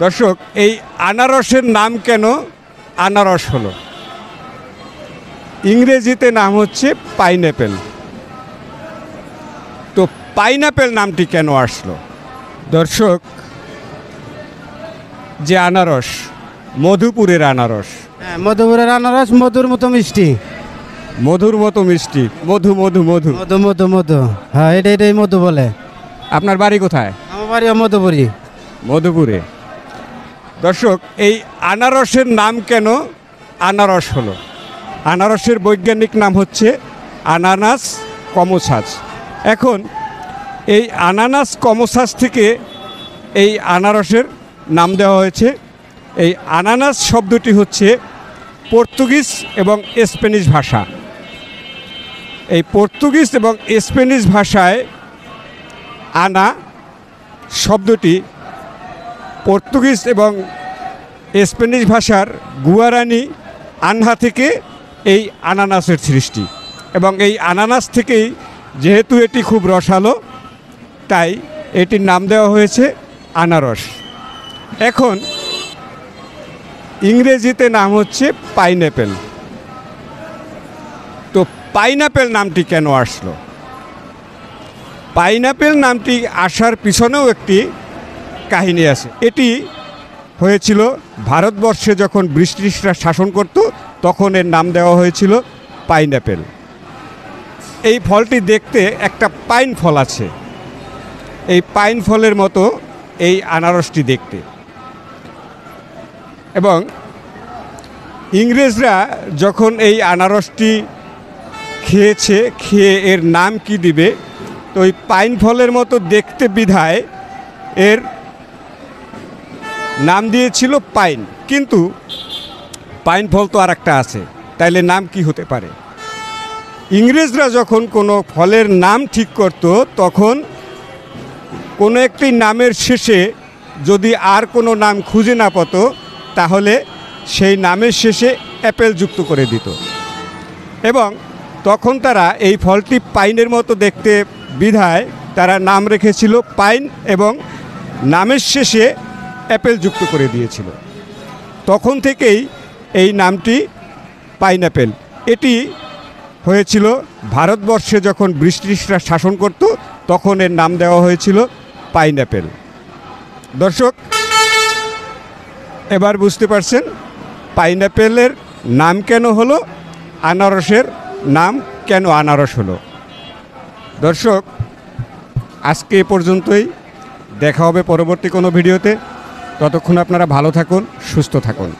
দর্শক, এই আনারসের নাম কেন আনারস হলো? ইংরেজিতে নাম হচ্ছে পাইনঅ্যাপেল। তো পাইনঅ্যাপেল নামটি কেন আসলো? দর্শক, যে আনারস, মধুপুরের আনারস, হ্যাঁ, মধুপুরের আনারস মধুর মতো মিষ্টি। মধুর মতো মিষ্টি, মধু মধু মধু। মধু মধু মধু, হ্যাঁ, এটাই মধু বলে। আপনার বাড়ি কোথায়? আমার বাড়ি মধুপুরি। মধুপুরে। দর্শক, এই আনারসের নাম কেন আনারস হলো? আনারসের বৈজ্ঞানিক নাম হচ্ছে আনানাস কমোসাস। এখন এই আনানাস কমোসাস থেকে এই আনারসের নাম দেওয়া হয়েছে। এই আনানাস শব্দটি হচ্ছে পর্তুগিজ এবং স্প্যানিশ ভাষা। এই পর্তুগিজ এবং স্প্যানিশ ভাষায় আনা শব্দটি পর্তুগিজ এবং স্প্যানিশ ভাষার গুয়ারানি আনহা থেকে এই আনানাসের সৃষ্টি, এবং এই আনানাস থেকেই যেহেতু এটি খুব রসালো, তাই এটির নাম দেওয়া হয়েছে আনারস। এখন ইংরেজিতে নাম হচ্ছে পাইনঅ্যাপেল। তো পাইনঅ্যাপেল নামটি কেন আসলো? পাইনঅ্যাপেল নামটি আসার পিছনেও একটি কাহিনী আছে। এটি হয়েছিল ভারতবর্ষে যখন ব্রিটিশরা শাসন করত, তখন এর নাম দেওয়া হয়েছিল পাইনঅ্যাপেল। এই ফলটি দেখতে একটা পাইন ফল আছে, এই পাইন ফলের মতো এই আনারসটি দেখতে। এবং ইংরেজরা যখন এই আনারসটি খেয়ে এর নাম কি দিবে, তো ওই পাইন ফলের মতো দেখতে বিধায় এর নাম দিয়েছিল পাইন। কিন্তু পাইন ফল তো আর একটা আছে, তাইলে নাম কি হতে পারে? ইংরেজরা যখন কোনো ফলের নাম ঠিক করত, তখন কোনো একটি নামের শেষে যদি আর কোনো নাম খুঁজে না পেত, তাহলে সেই নামের শেষে অ্যাপেল যুক্ত করে দিত। এবং তখন তারা এই ফলটি পাইনের মতো দেখতে বিধায় তারা নাম রেখেছিল পাইন, এবং নামের শেষে অ্যাপেল যুক্ত করে দিয়েছিল। তখন থেকেই এই নামটি পাইনঅ্যাপেল। এটি হয়েছিল ভারতবর্ষে যখন ব্রিটিশরা শাসন করত, তখন এর নাম দেওয়া হয়েছিল পাইনঅ্যাপেল। দর্শক, এবার বুঝতে পারছেন পাইনঅ্যাপেলের নাম কেন হলো, আনারসের নাম কেন আনারস হলো। দর্শক, আজকে এ পর্যন্তই। দেখা হবে পরবর্তী কোনো ভিডিওতে। ততক্ষণ আপনারা ভালো থাকুন, সুস্থ থাকুন।